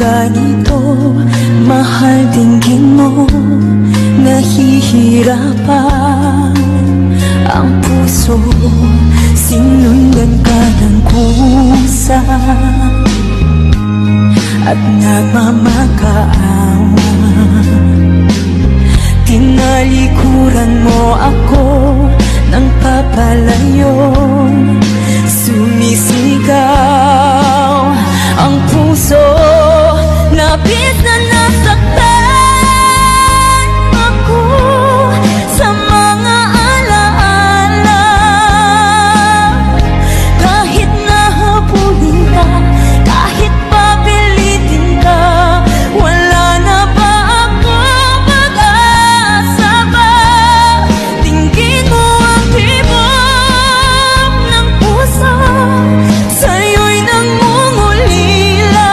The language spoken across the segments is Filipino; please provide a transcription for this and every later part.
ganito, mahal dinggin mo, nahihirapan ang puso, sinundan ka ng kusa at nagmamakaawa. Tinalikuran mo ako ng papalayo, sumisigaw ang puso, labis na nasaktan ako sa mga alaala. Kahit nahabulin ka, kahit papilitin ka, wala na ba ako pag-asa ba? Dinggin mo ang tibok ng puso, sa'yo'y nangungulila.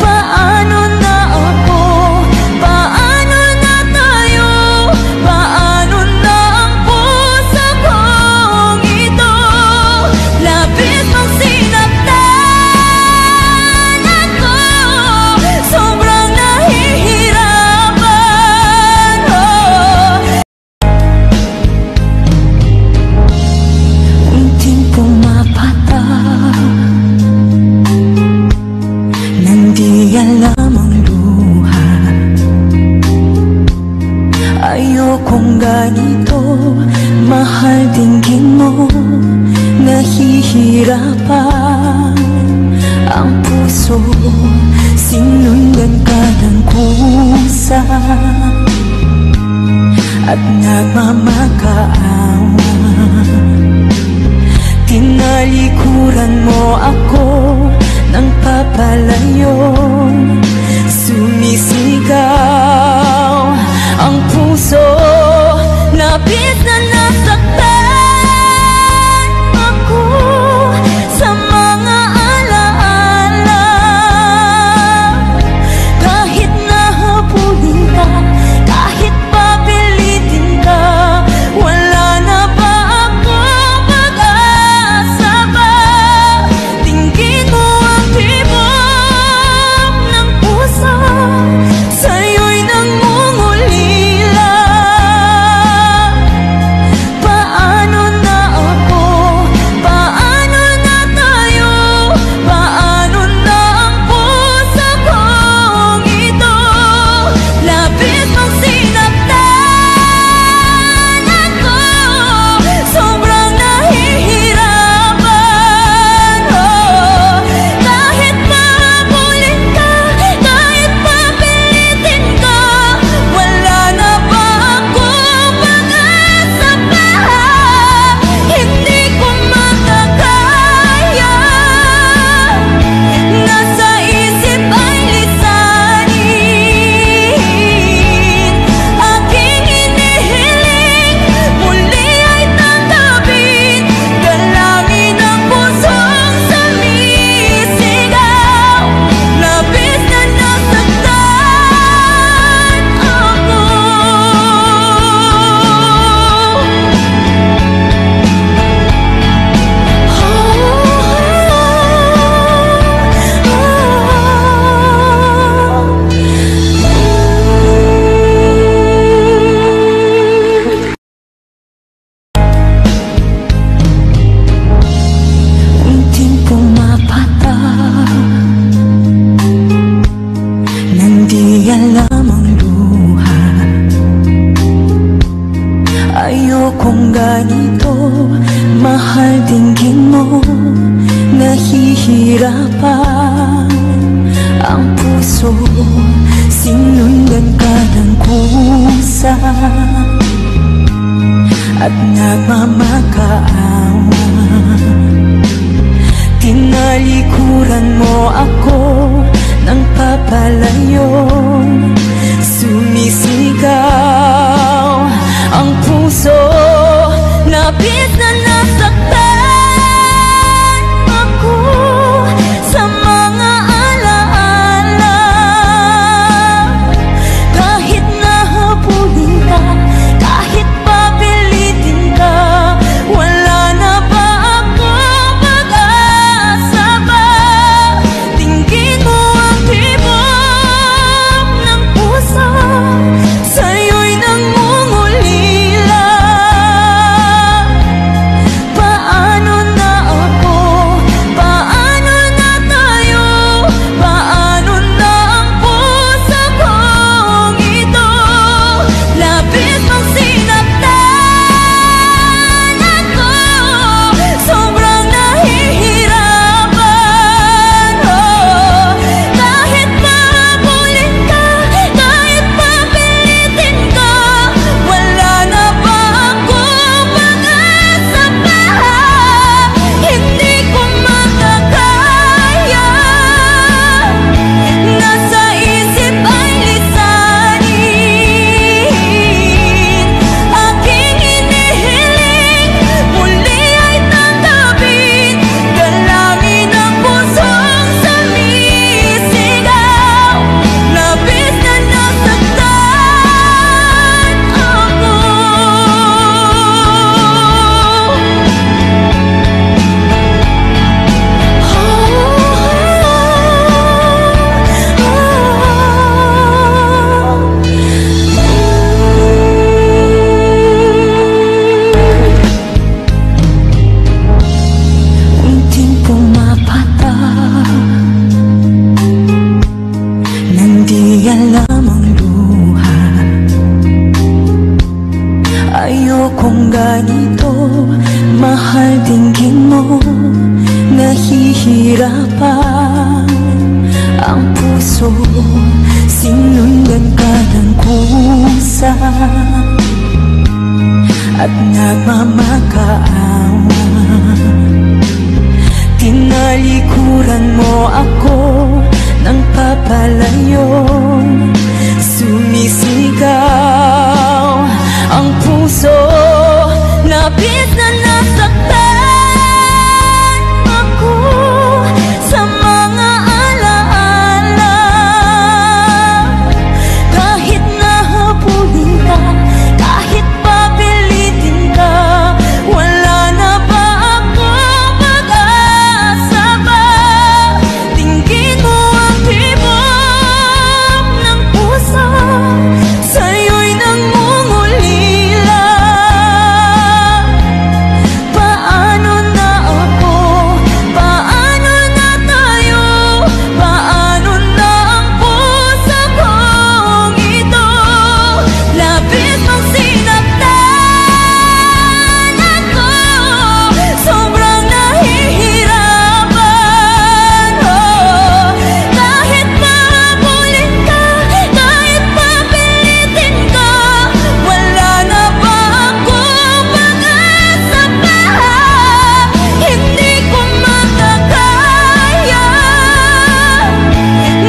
Paano na ako? Paano na tayo? Paano na ang puso kong ito? Labis mong sinaktan ako, sobrang nahihirapan. Unting pumapatak nang di alam ang luha. Ayokong ganito, mahal dinggin mo, nahihirapan ang puso, sinundan ka ng kusa at nagmamakaawa. Tinalikuran mo ako ng papalayo, sumisigaw ang puso, labis na nasaktan ako sa mga alaala. Kahit nahabulin ka, kahit papilitin ka, wala na ba ako pag-asa ba? Dinggin mo ang tibok ng puso, sa'yo'y nangungulila. Paano na ako? Paano na tayo? Paano na ang puso kong ito? Labis mong sinaktan ako, sobrang nahihirapan. Kahit mahabulin ka, kahit papilitin ka, wala na ba ako pag-asa pa? Hindi ko makakaya, nasa isip ay lisanin. Aking hinihiling, muli ay tanggapin, dalangin ang pusong sumisigaw. Labis na nasaktan ako. Unting pumapatak nang di alam ang luha. Ayokong ganito, mahal dinggin mo, nahihirapan ang puso, sinundan ka ng kusa at nagmamakaawa. Tinalikuran mo ako ng papalayo, sumisigaw ang puso, labis na nasaktan ako sa mga alaala. Kahit nahabulin ka, kahit papilitin ka, wala na ba ako pag-asa ba? Ayokong ganito, mahal dinggin mo. Nahihirapan ang puso, sinundan ka ng kusa at nagmamakaawa. Tinalikuran mo ako ng papalayo, sumisigaw ang puso, labis na nasaktan ako sa mga alaala. Kahit nahabulin ka, kahit papilitin ka, wala na ba ako pag-asa ba? Dinggin mo ang tibok ng puso, sa'yo'y nangungulila. Paano na ako? Paano na tayo? Paano na ang puso kong ito? Labis mong sinaktan ako, sobrang nahihirapan. Kahit mahabulin ka, kahit papilitin ka, wala na ba ako pag-asa pa? Hindi ko makakaya,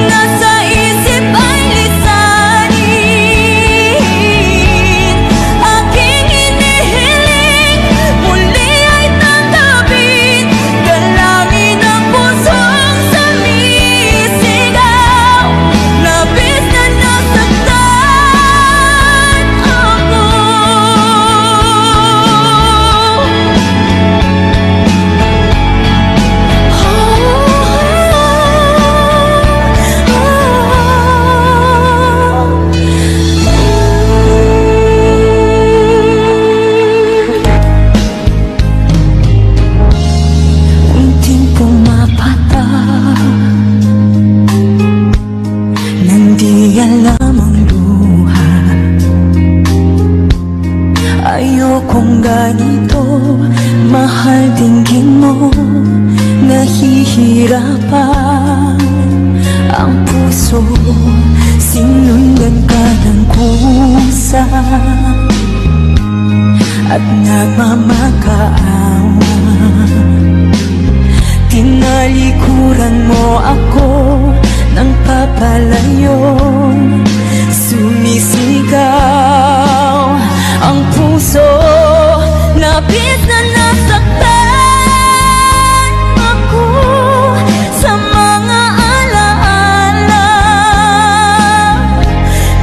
nasa isip ay lisanin. Aking hinihiling, muli ay tanggapin, dalangin ang pusong sumisigaw. Labis na nasaktan ako. Unting pumapata nang di alam ang luha. Ayokong ganito, mahal dinggin mo. Nahihirapan ang puso, sinundan ka ng kusa at nagmamakaawa. Tinalikuran mo ako ng papalayo, sumisigaw ang puso, labis na nasaktan ako sa mga alaala.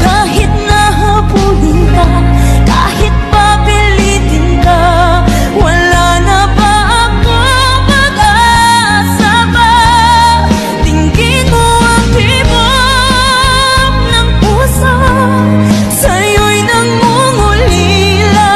Kahit nahabulin ka, kahit papilitin ka, wala na ba ako pag-asa ba? Dinggin mo ang tibok ng puso, sa'yo'y nangungulila.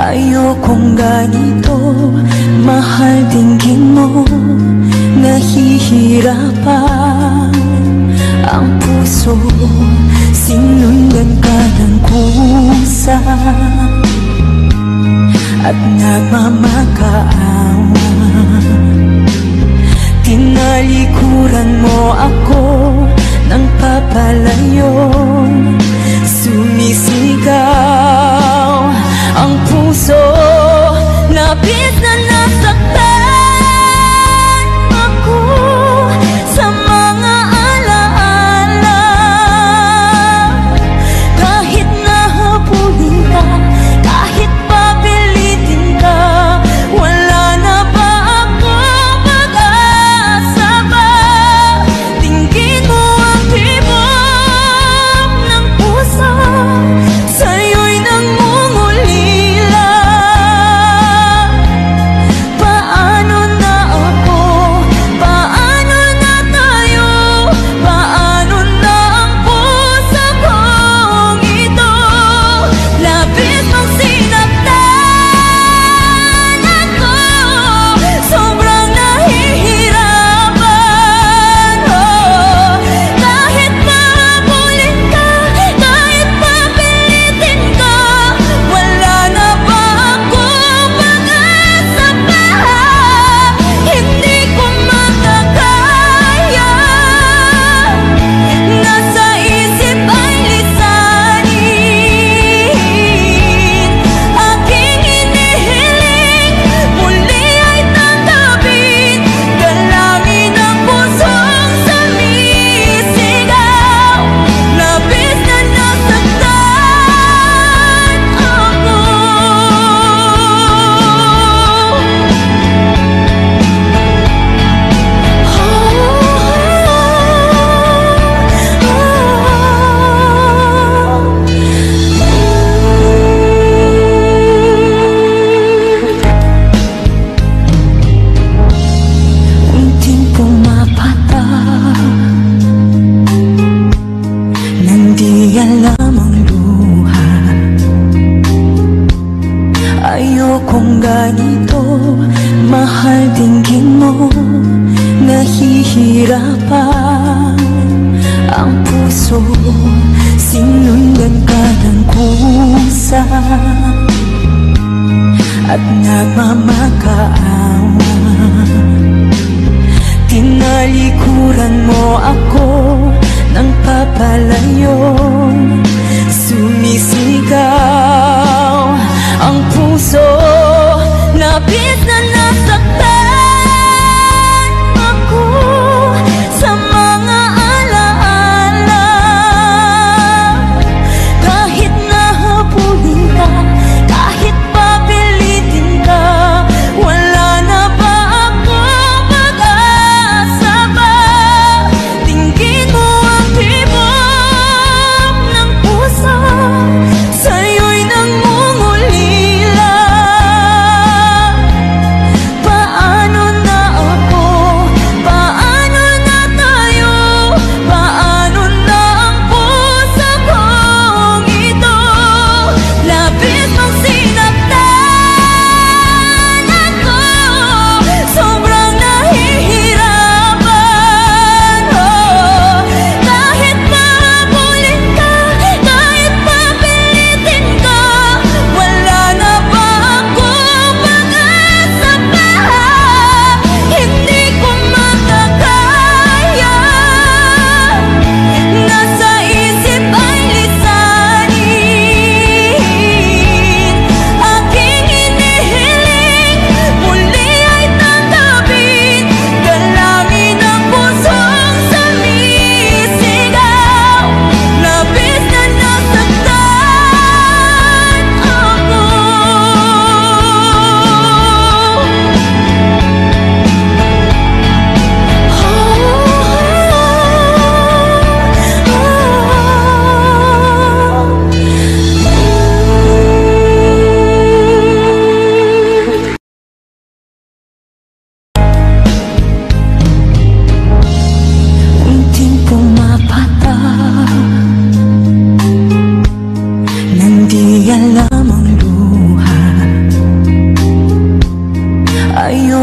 Ayokong ganito, mahal dinggin mo. Nahihirapan ang puso, sinundan ka ng kusa at nagmamakaawa. Tinalikuran mo ako ng papalayo, sumisigaw ang puso, labis na nasaktan ako sa mga alaala. Kahit nahabulin ka, kahit papilitin ka, wala na ba ako pag-asa ba? Dinggin mo ang tibok ng puso, sa'yo'y nangungulila. Paano na ako? Paano na tayo? Paano na ang puso kong ito? Labis mong sinaktan ako, sobrang nahihirapan. Oh, kahit mahabulin ka, kahit papilitin ka, wala na ba ako pag-asa pa? Hindi ko makakaya, nasa isip ay lisanin. Aking hinihiling, muli ay tanggapin, dalangin ang pusong sumisigaw. Labis na nasaktan ako. Unting pumapatak nang di alam ang luha. Ayokong ganito, mahal dinggin mo. Nahihirapan ang puso, sinundan ka ng kusa at nagmamakaawa. Tinalikuran mo ako ng papalayo, sumisigaw ang puso, labis na nasaktan ako sa mga alaala. Kahit nahabulin ka, kahit papilitin ka, wala na ba ako pag-asa ba? Dinggin mo ang tibok ng puso, sa'yo'y nangungulila.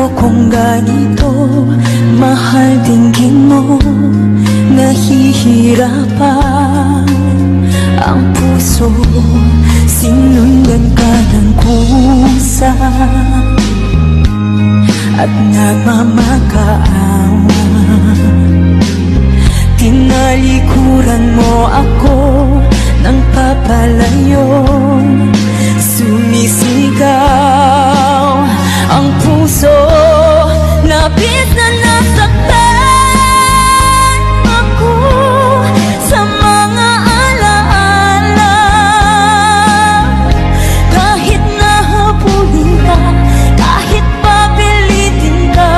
Ayokong ganito, mahal dinggin mo. Nahihirapan ang puso, sinundan ka ng kusa at nagmamakaawa. Tinalikuran mo ako ng papalayo, sumisigaw ang puso, labis na nasaktan ako sa mga alaala. Kahit nahabulin ka, kahit papilitin ka,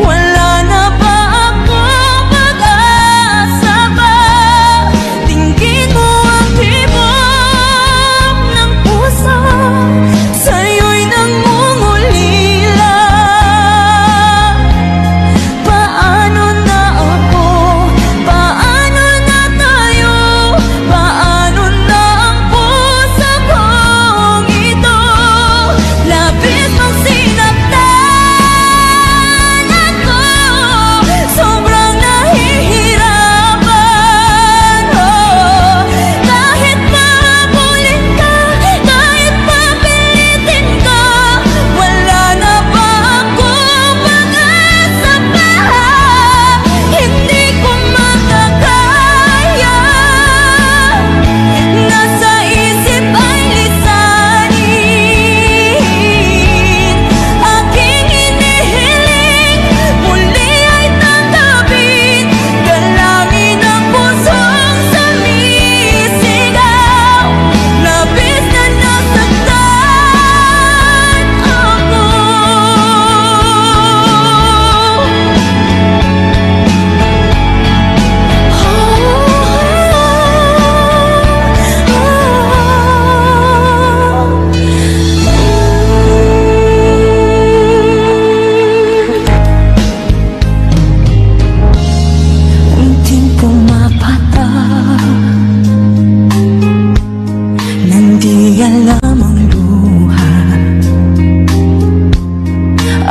wala na ba ako pag-asa ba? Tingin mo ang tibok ng puso, sa'yo'y nangungulila. Paano na ako? Paano na tayo? Paano na ang puso kong ito? Labis mong sinaktan ako, sobrang nahihirapan. Kahit mahabulin ka, kahit papilitin ka, wala na ba ako pag-asa pa? Hindi ko makakaya, nasa isip ay lisanin. Aking hinihiling, muli ay tanggapin, dalangin ang pusong sumisigaw. Labis na nasaktan ako. Unting pumapatak nang di alam ang luha.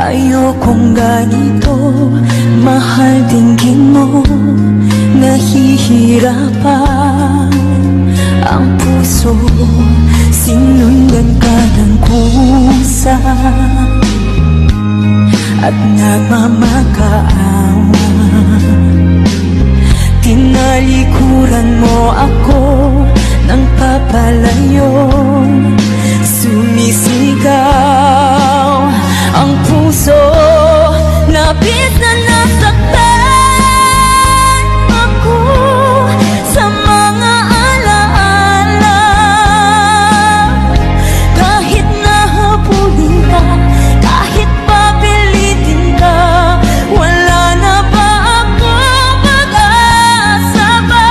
Ayokong ganito, mahal dinggin mo. Nahihirapan ang puso, sinundan ka ng kusa at nagmamakaawa. Tinalikuran mo ako ng papalayo, sumisigaw ang puso, labis na nasaktan ako sa mga alaala. Kahit nahabulin ka, kahit papilitin ka, wala na ba ako pag-asa ba?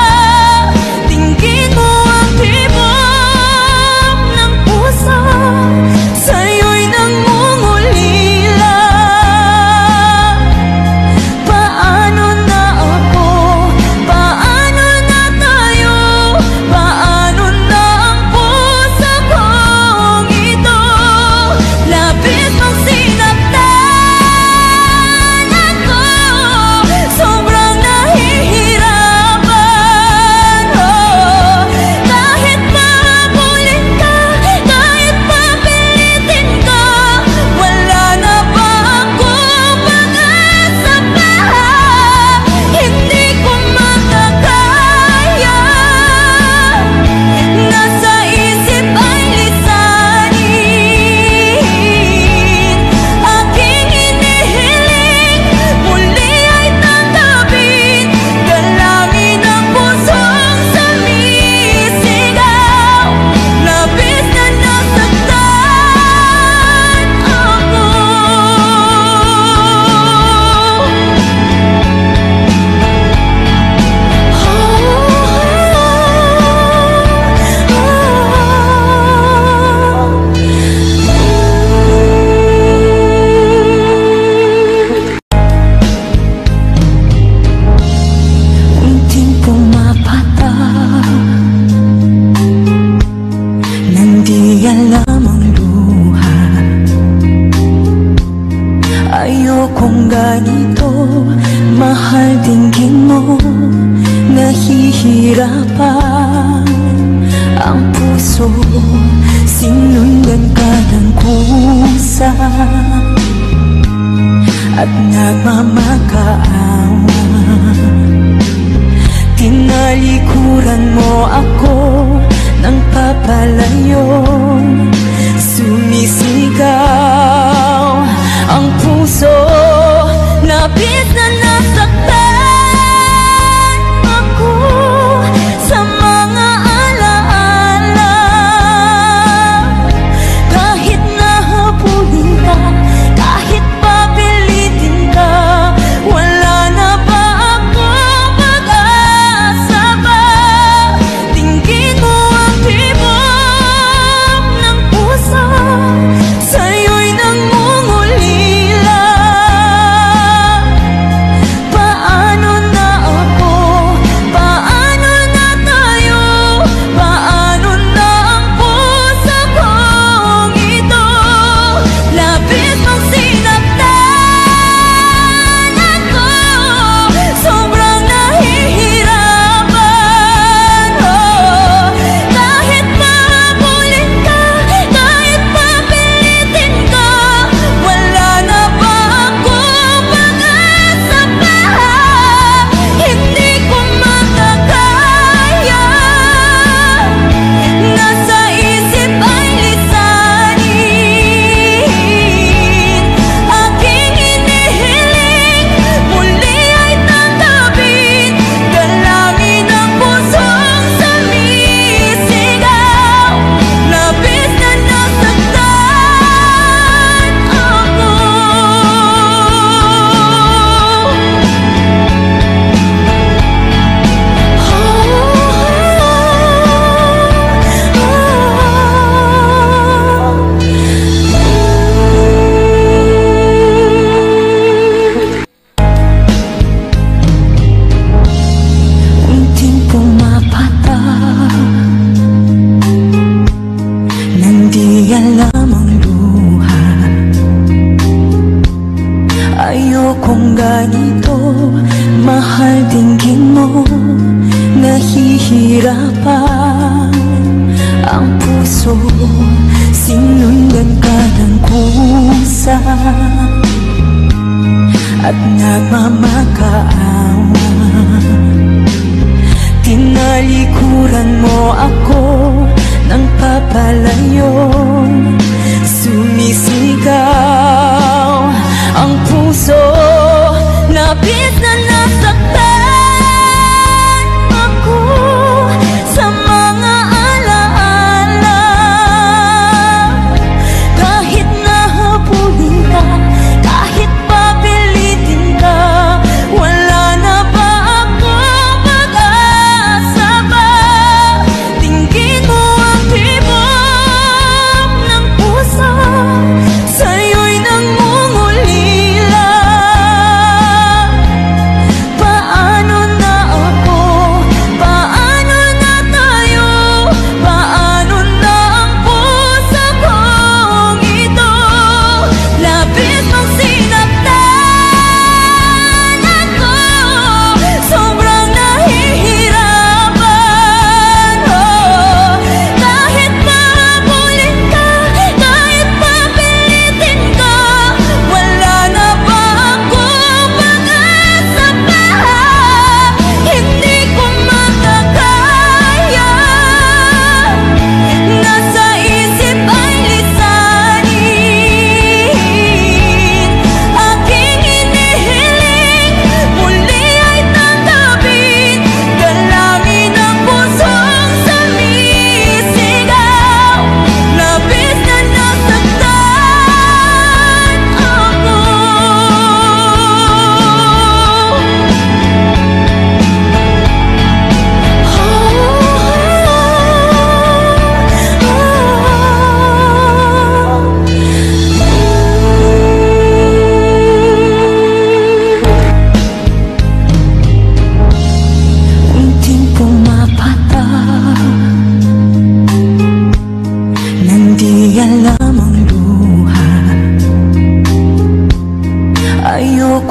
Tingin mo ang tibok ng puso, sa'yo Ayokong ganito, mahal dinggin mo. Nahihirapan ang puso, sinundan ka ng kusa at nagmamakaawa. Tinalikuran mo ako ng papalayo, sumisigaw ang puso, labis na nasaktan ako sa mga alaala. Kahit nahabulin ka, kahit papilitin ka, wala na ba ako pag-asa ba? Tingin mo ang tibok ng puso, sa'yo'y nangungulila. Paano na ako? Paano na tayo? Paano na ang puso kong ito? Labis mong sinaktan ako, sobrang nahihirapan. Kahit mahabulin ka, kahit papilitin ka, wala na ba ako pag-asa pa? Hindi ko makakaya, nasa isip ay lisanin. Aking hinihiling, muli ay tanggapin, dalangin ang pusong sumisigaw. Labis na nasaktan ako. Unting pumapata nang di alam ang luha. Ayokong ganito, mahal dinggin mo. Nahihirapan ang puso, sinundan ka ng kusa at nagmamakaawa. Tinalikuran mo ako ng papalayo, sumisigaw ang puso, labis na nasaktan ako sa mga alaala. Kahit nahabulin ka, kahit papilitin ka, wala na ba ako pag-asa ba? Tingin mo ang tibok ng puso,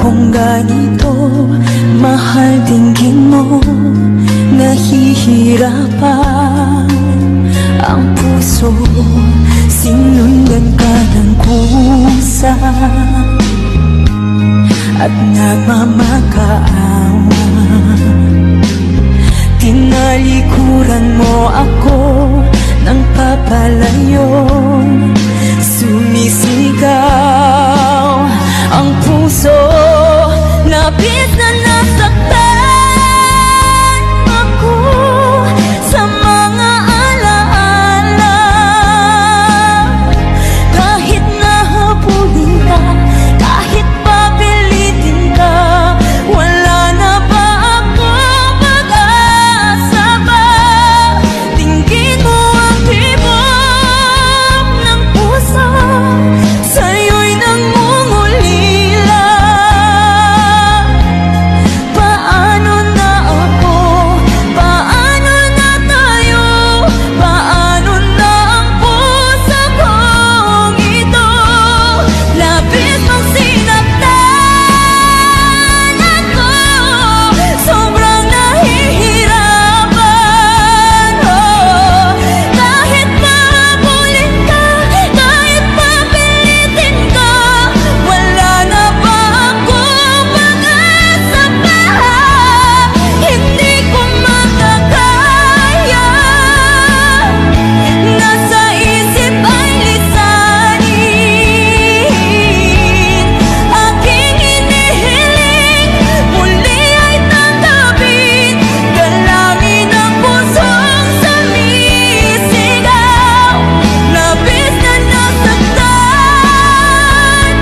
Ayokong ganito, mahal dinggin mo. Nahihirapan ang puso, sinundan ka ng kusa at nagmamakaawa. Tinalikuran mo ako ng papalayo, sumisigaw ang puso, labis na nasaktan ako sa mga alaala. Kahit nahabulin ka, kahit papilitin ka, wala na ba ako pag-asa ba? Dinggin mo ang tibok ng puso, sa'yo'y nangungulila. Paano na ako? Paano na tayo? Paano na ang puso kong ito? Labis mong sinaktan ako, sobrang nahihirapan. Kahit mahabulin ka, kahit papilitin ka, wala na ba ako pag-asa pa? Hindi ko makakaya, nasa isip ay lisanin. Aking hinihiling, muli ay tanggapin, dalangin ang pusong sumisigaw. Labis na nasaktan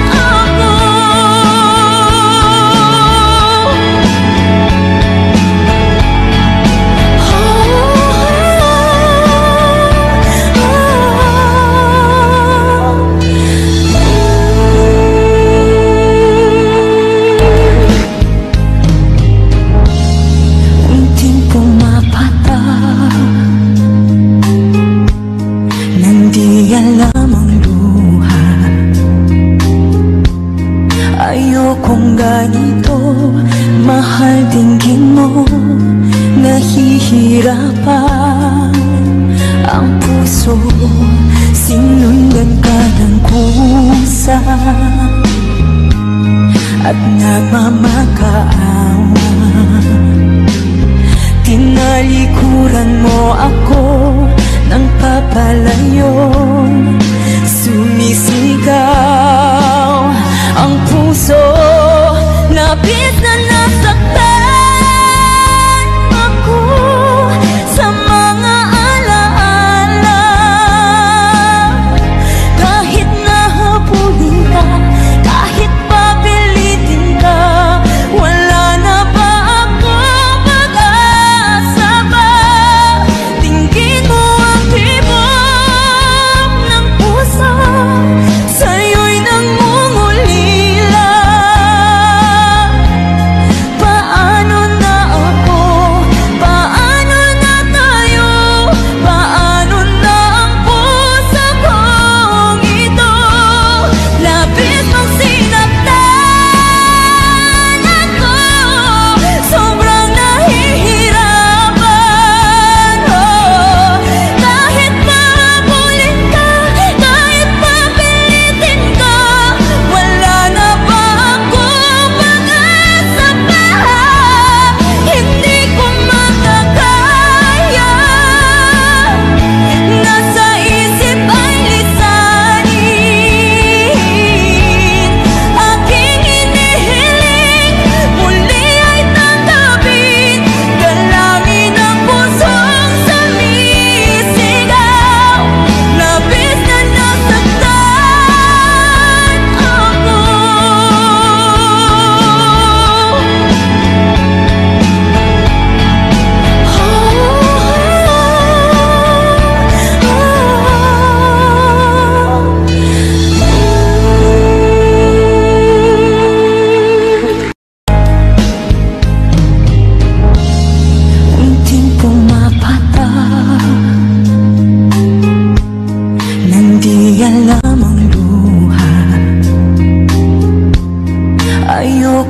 ako. Unting pumapata nang di alam ang luha. Ayokong ganito, mahal dinggin mo. Nahihirapan ang puso, sinundan ka ng kusa at nagmamakaawa. Tinalikuran mo ako ng papalayo, sumisigaw ang puso, labis na nasaktan ako sa mga alaala. Kahit nahabulin ka, kahit papilitin ka, wala na ba ako pag-asa ba? Dinggin mo ang tibok ng puso, sa'yo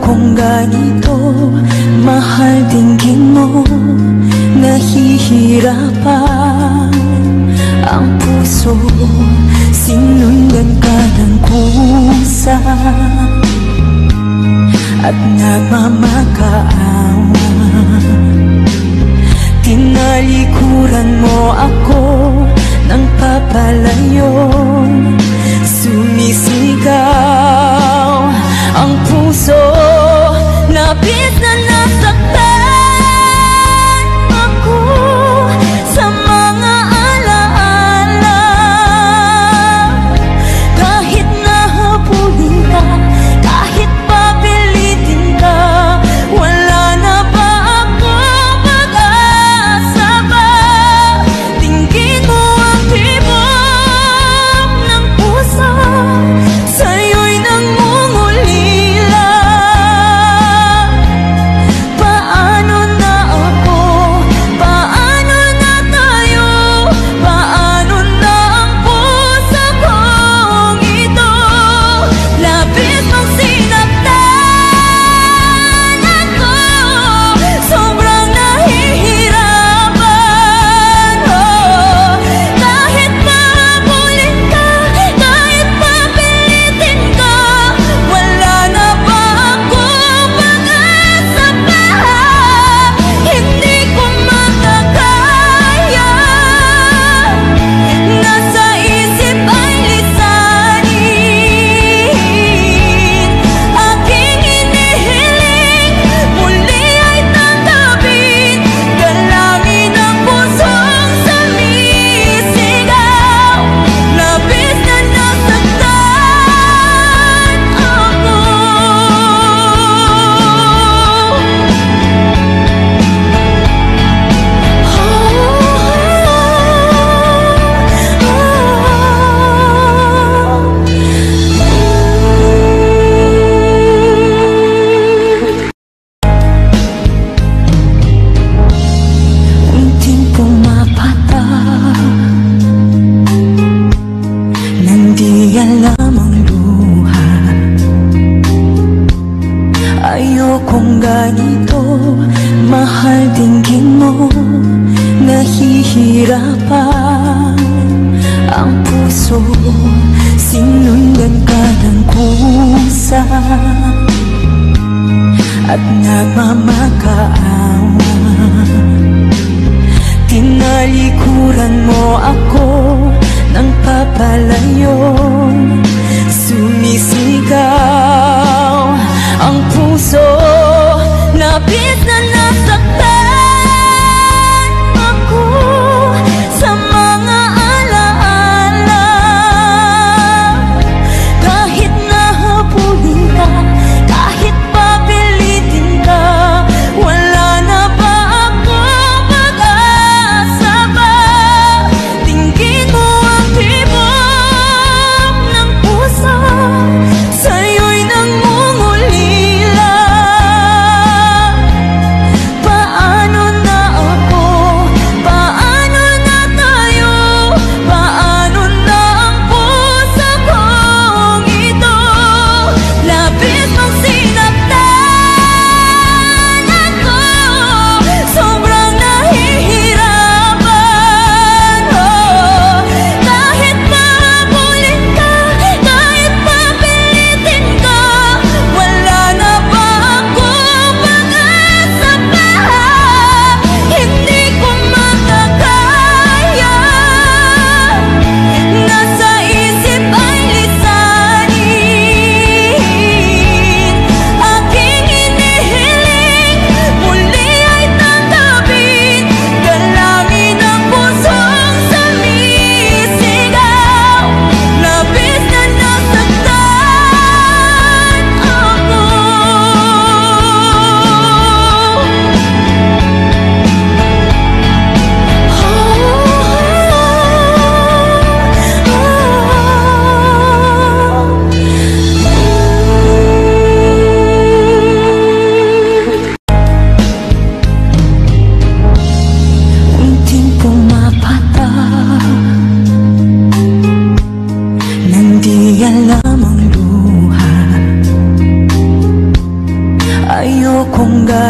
Ayokong ganito, mahal dinggin mo. Nahihirapan ang puso, sinundan ka ng kusa at nagmamakaawa. Tinalikuran mo ako ng papalayo, sumisigaw ang puso, labis na nasaktan ako sa mga alaala. Kahit nahabulin ka, kahit papilitin ka, wala na ba ako pag-asa ba? Dinggin mo ang tibok ng puso, sa'yo'y nangungulila. Paano na ako? Paano na tayo? Paano na ang puso kong ito? Labis mong sinaktan ako, sobrang nahihirapan. Kahit mahabulin ka, kahit papilitin ka, wala na ba ako pag-asa pa? Hindi ko makakaya, nasa isip ay lisanin. Aking hinihiling, muli ay tanggapin, dalangin ang pusong sumisigaw. Labis na nasaktan ako. Unting pumapata nang di alam ang luha. Ayokong ganito, mahal dinggin mo. Nahihirapan ang puso, sinundan ka ng kusa at nagmamakaawa. Tinalikuran mo ako ng papalayo, sumisigaw ang puso, labis na nasaktan ako sa mga alaala. Kahit nahabulin ka, kahit papilitin ka, wala na ba ako pag-asa ba? Dinggin mo ang tibok ng puso,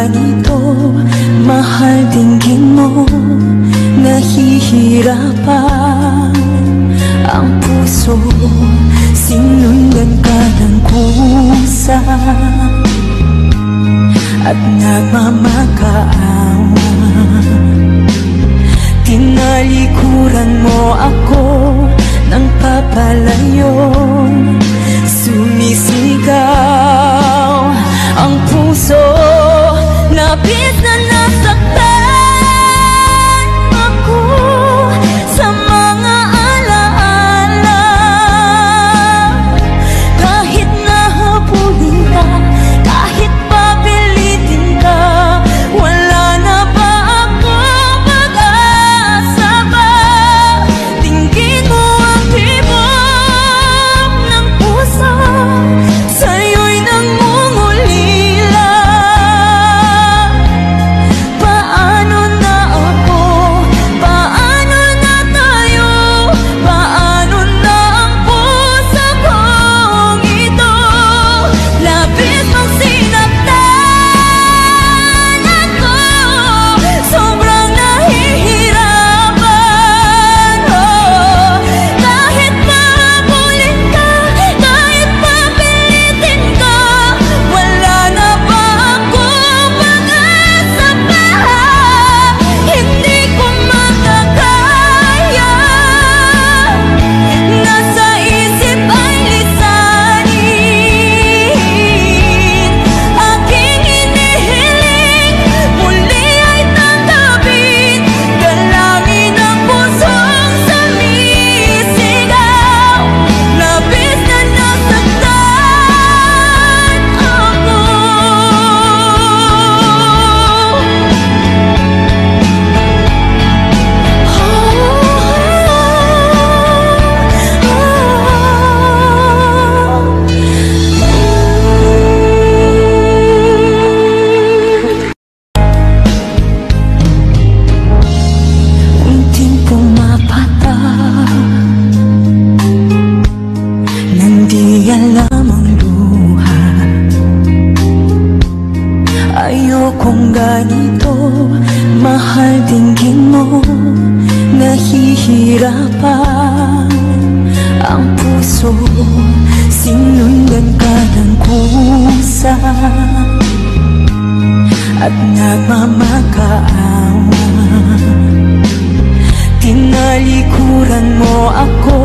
ganito, mahal dinggin mo, nahihirapan ang puso, sinundan ka ng kusa at nagmamakaawa. Tinalikuran mo ako ng papalayo, sumisigaw ang puso, labis na nasaktan ako sa mga alaala. Kahit nahabulin ka, kahit papilitin ka, wala na ba ako pag-asa ba? Dinggin mo ang tibok ng puso, sa'yo'y nangungulila. Paano na ako? Paano na tayo? Paano na ang puso kong ito? Labis mong sinaktan ako, sobrang nahihirapan. Kahit mahabulin ka, kahit papilitin ka, wala na ba ako pag-asa pa? Hindi ko makakaya, nasa isip ay lisanin. Aking hinihiling, muli ay tanggapin, dalangin ang pusong sumisigaw. Labis na nasaktan ako. Unting pumapatak nang di alam ang luha. Ayokong ganito, mahal dinggin mo, nahihirapan ang puso, sinundan ka ng kusa at nagmamakaawa. Tinalikuran mo ako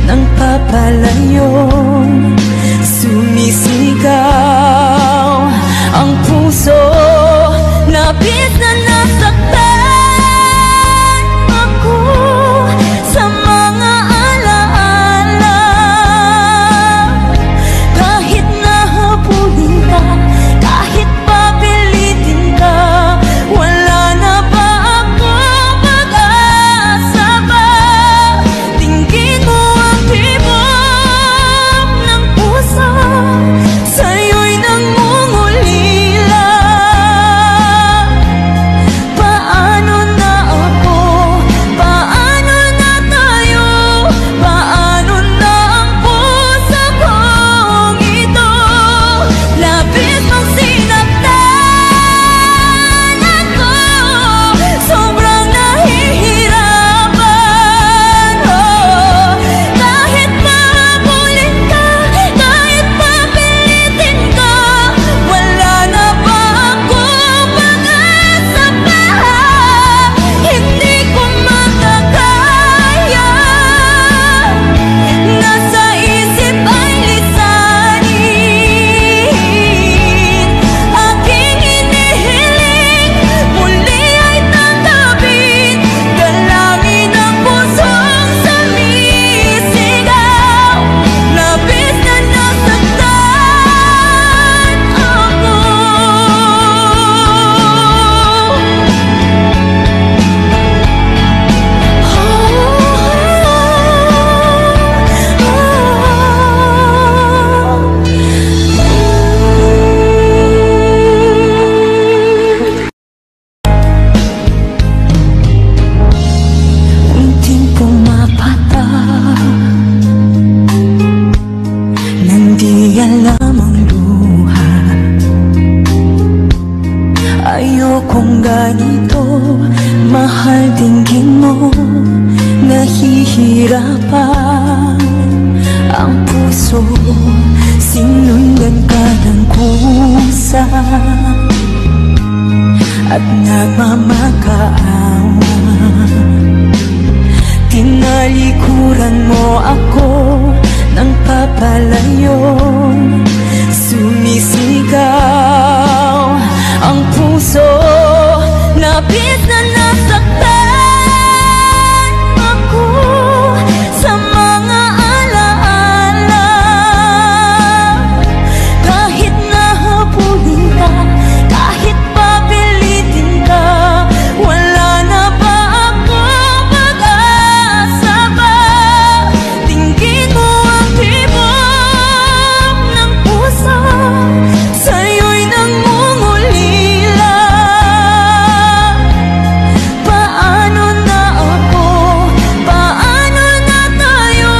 ng papalayo, sumisigaw ang puso, labis na nasaktan ako sa mga alaala. Kahit nahabulin ka, kahit papilitin ka, wala na ba ako pag-asa ba? Dinggin mo ang tibok ng Ayokong ganito, mahal dinggin mo. Nahihirapan ang puso, sinundan ka ng kusa at nagmamakaawa. Tinalikuran mo ako ng papalayo, sumisigaw ang puso, labis na nasaktan ako sa mga alaala. Kahit nahabulin ka, kahit papilitin ka, wala na ba ako pag-asa ba? Dinggin mo ang tibok ng puso, sa'yo'y nangungulila. Paano na ako? Paano na tayo?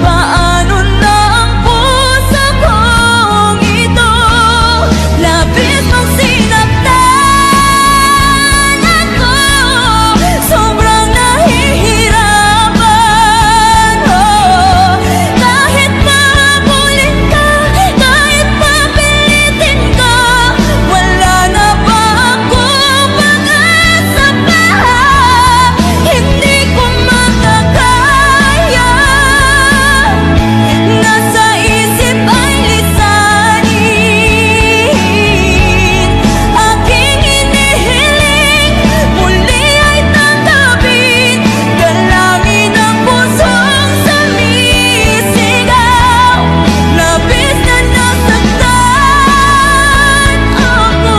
Paano na ang puso kong ito? Labis mong sinaktan ako, sobrang nahihirapan. Kahit mahabulin ka, kahit papilitin ka, wala na ba ako pag-asa pa? Hindi ko makakaya, nasa isip ay lisanin. Aking hinihiling, muli ay tanggapin, dalangin ang pusong sumisigaw. Labis na nasaktan ako.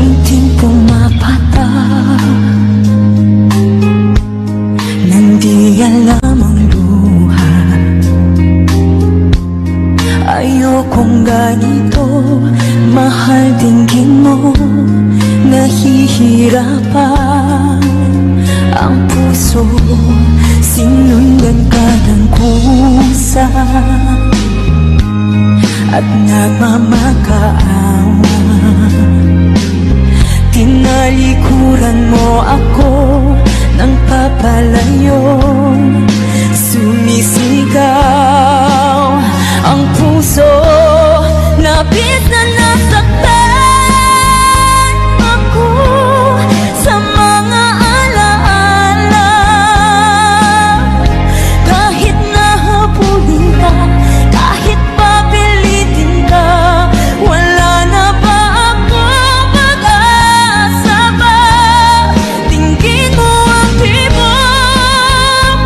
Unting pumapata nang di alam ang luha. Ayokong ganito, mahal dinggin mo. Nahihirapan ang puso, sinundan ka ng kusa at nagmamakaawa. Tinalikuran mo ako ng papalayo, sumisigaw ang puso, labis na nasaktan ako sa mga alaala. Kahit nahabulin ka, kahit papilitin ka, wala na ba ako pag-asa ba? Dinggin mo ang tibok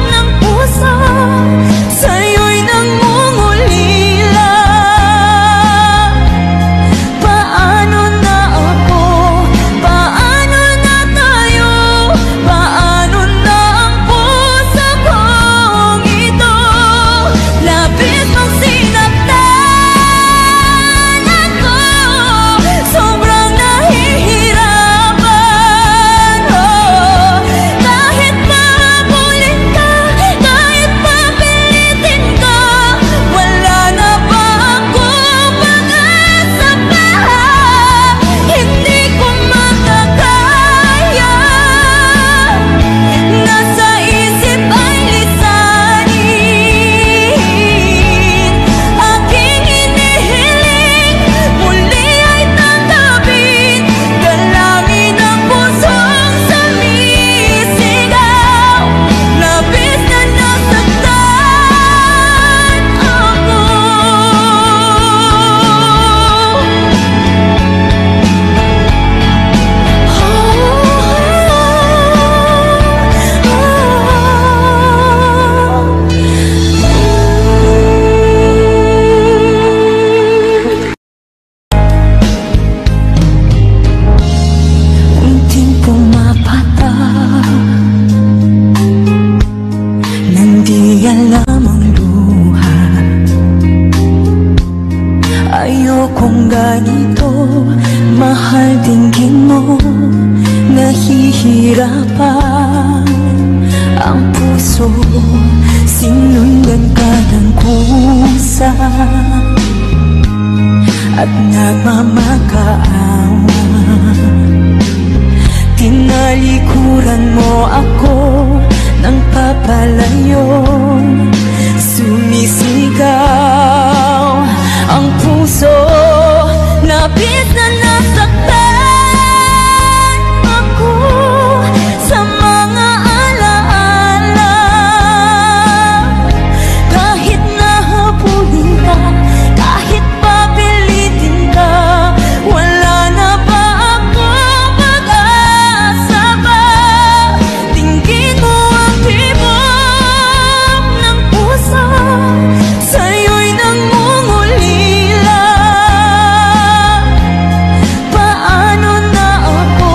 ganito, mahal dinggin mo, nahihirapan ang puso, sinundan ka ng kusa at nagmamakaawa. Tinalikuran mo ako ng papalayo, sumisigaw ang puso, labis na nasaktan ako sa mga alaala. Kahit nahabulin ka, kahit papilitin ka, wala na ba ako pag-asa ba? Dinggin mo ang tibok ng puso, sa'yo'y nangungulila. Paano na ako?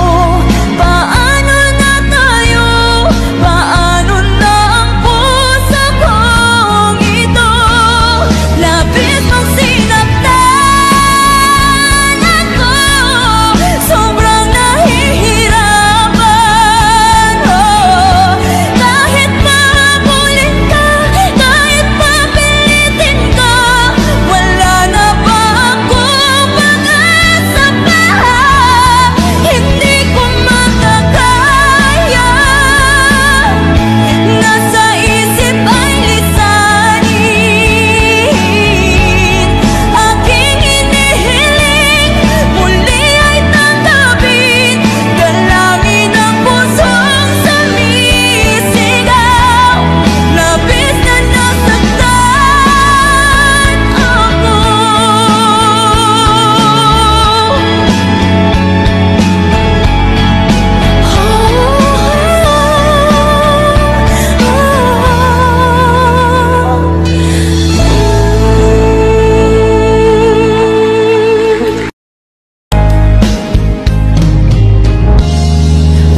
Paano na tayo? Paano na ang puso kong ito? Labis mong sinaktan ako, sobrang nahihirapan. Oh, kahit mahabulin ka, kahit papilitin ka, wala na ba ako pag-asa pa? Hindi ko makakaya, nasa isip ay lisanin. Aking hinihiling, muli ay tanggapin, dalangin ang pusong sumisigaw. Labis na nasaktan ako.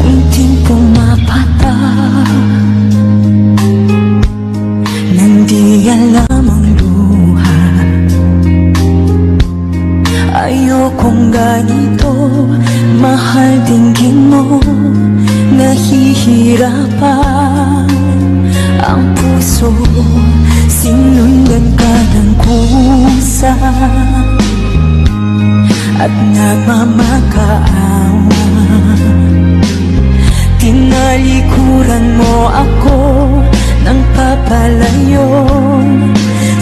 Unting pumapata nang di alam ang luha. Ayokong ganito, mahal dinggin mo, nahihirapan ang puso, sinundan ka ng kusa at nagmamakaawa. Tinalikuran mo ako ng papalayo,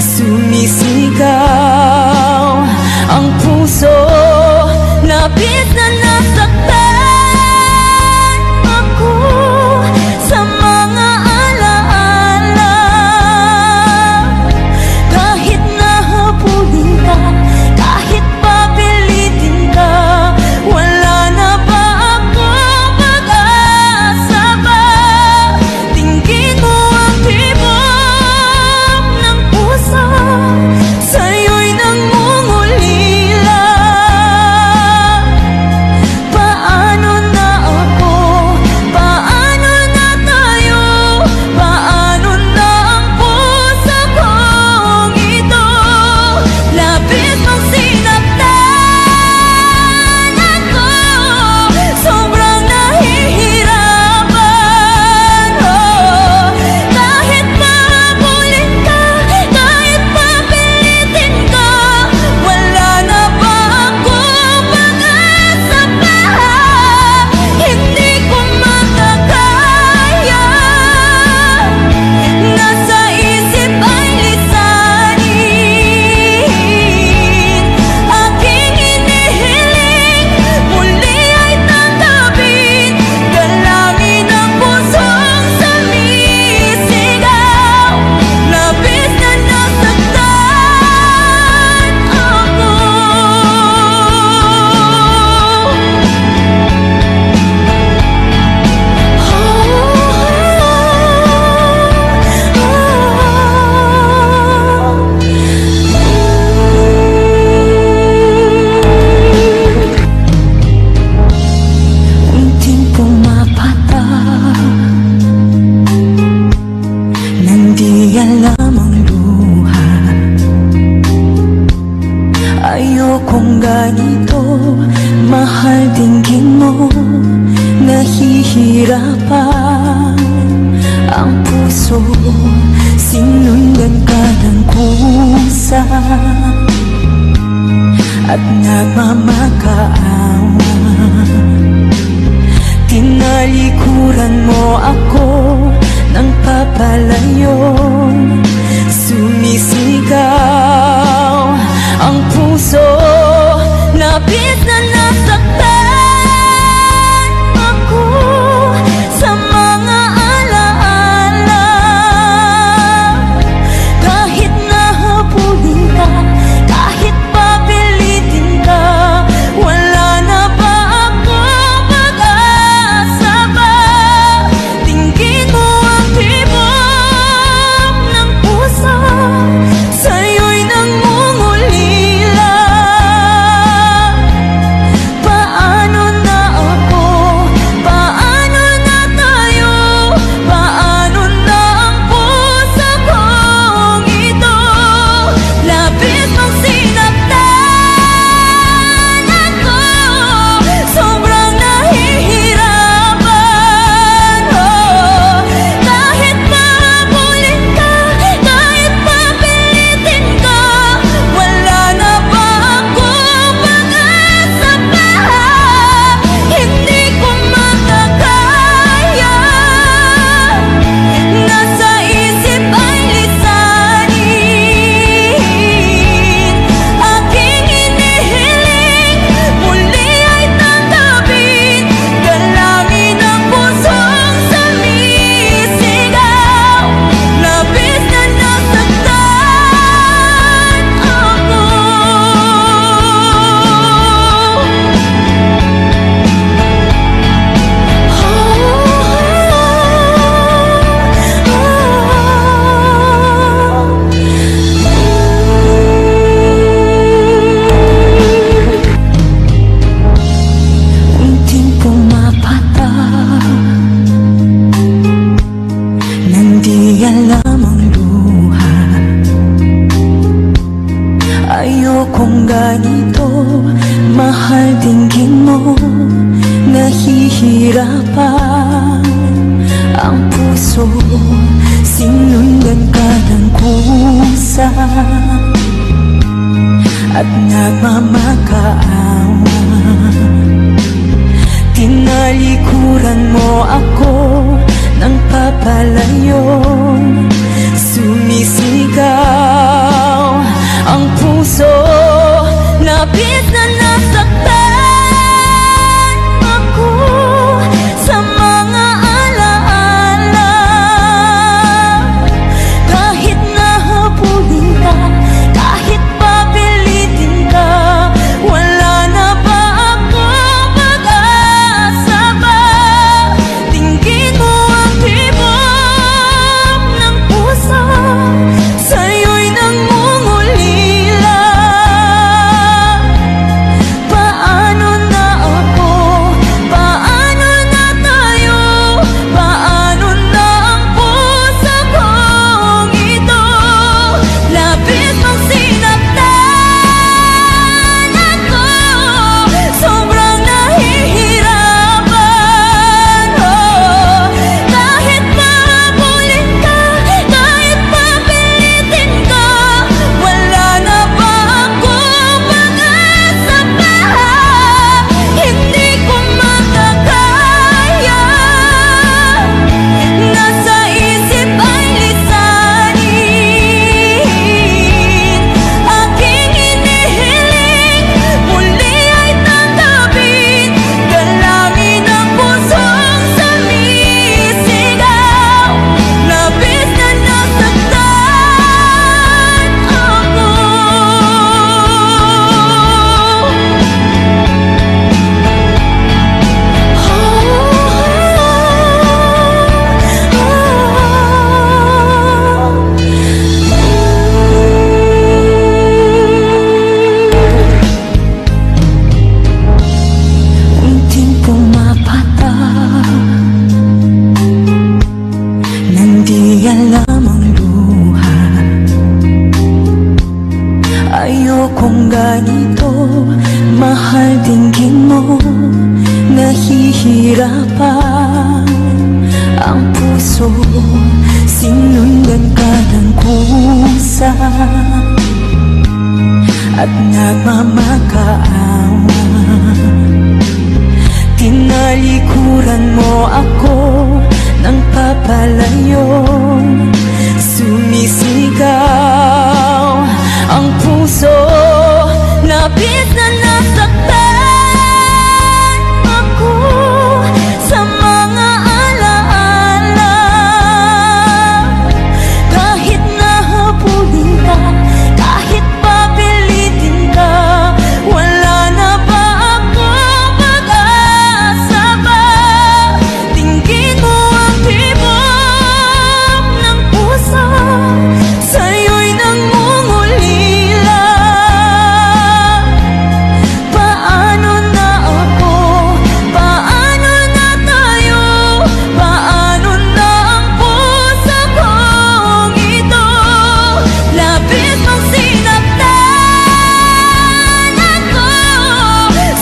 sumisigaw ang puso, labis na nasaktan ako sa mga alaala. Kahit nahabulin ka, kahit papilitin ka, wala na ba ako pag-asa ba? Dinggin mo ang tibok ganito, mahal dinggin mo, nahihirapan ang puso, sinundan ka ng kusa at nagmamakaawa. Tinalikuran mo ako ng papalayo, sumisigaw ang puso, labis na nasaktan ako sa mga alaala. Kahit nahabulin ka, kahit papilitin ka, wala na ba ako pag-asa ba? Tingin mo ang tibok ng puso, sa'yo'y nangungulila. Paano na ako? Paano na tayo? Paano na ang puso kong ito? Labis mong sinaktan ako, sobrang nahihirapan. Kahit mahabulin ka, kahit papilitin ka, wala na ba ako pag-asa pa? Hindi ko makakaya, nasa isip ay lisanin. Aking hinihiling, muli ay tanggapin, dalangin ang pusong sumisigaw. Labis na nasaktan ako. Unting pumapatak nang di alam ang luha. Ayokong ganito, mahal dinggin mo, nahihirapan ang puso, sinundan ka ng kusa at nagmamakaawa. Tinalikuran mo ako ng papalayo, sumisigaw ang puso, labis na nasaktan ako sa mga alaala. Kahit nahabulin ka, kahit papilitin ka, wala na ba ako pag-asa ba? Tingin mo ang tibok ng mahal dinggin mo, nahihirapan ang puso, sinundan ka ng kusa at nagmamakaawa. Tinalikuran mo ako ng papalayo, sumisigaw ang puso, labis na nasaktan ako sa mga alaala. Kahit nahabulin ka, kahit papilitin ka, wala na ba ako pag-asa ba? Tingin mo ang tibok ng puso, sa'yo'y nangungulila. Paano na ako? Paano na tayo? Paano na ang puso kong ito? Labis mong sinaktan ako,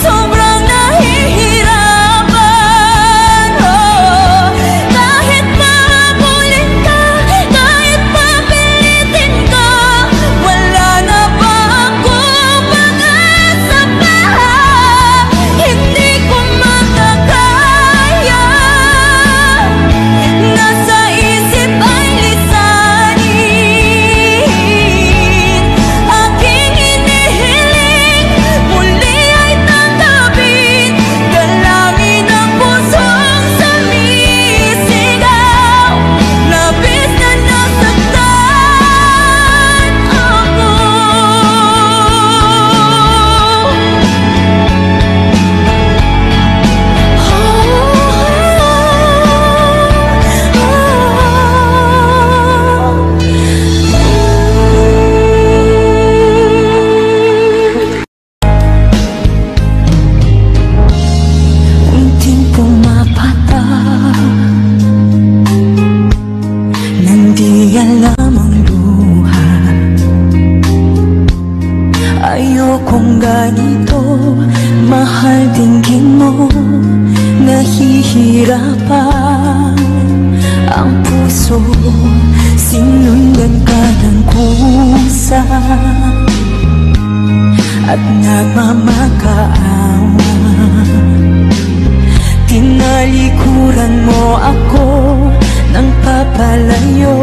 sobrang nahihirapan. Kahit mahabulin ka, kahit papilitin ka, wala na ba ako pag-asa pa? Hindi ko makakaya, nasa isip ay lisanin. Aking hinihiling, muli ay tanggapin, dalangin ang pusong sumisigaw. Labis na nasaktan ako. Unting pumapatak nang di alam ang luha. Ayokong ganito, mahal dinggin mo, nahihirapan ang puso, sinundan ka ng kusa at nagmamakaawa. Tinalikuran mo ako ng papalayo,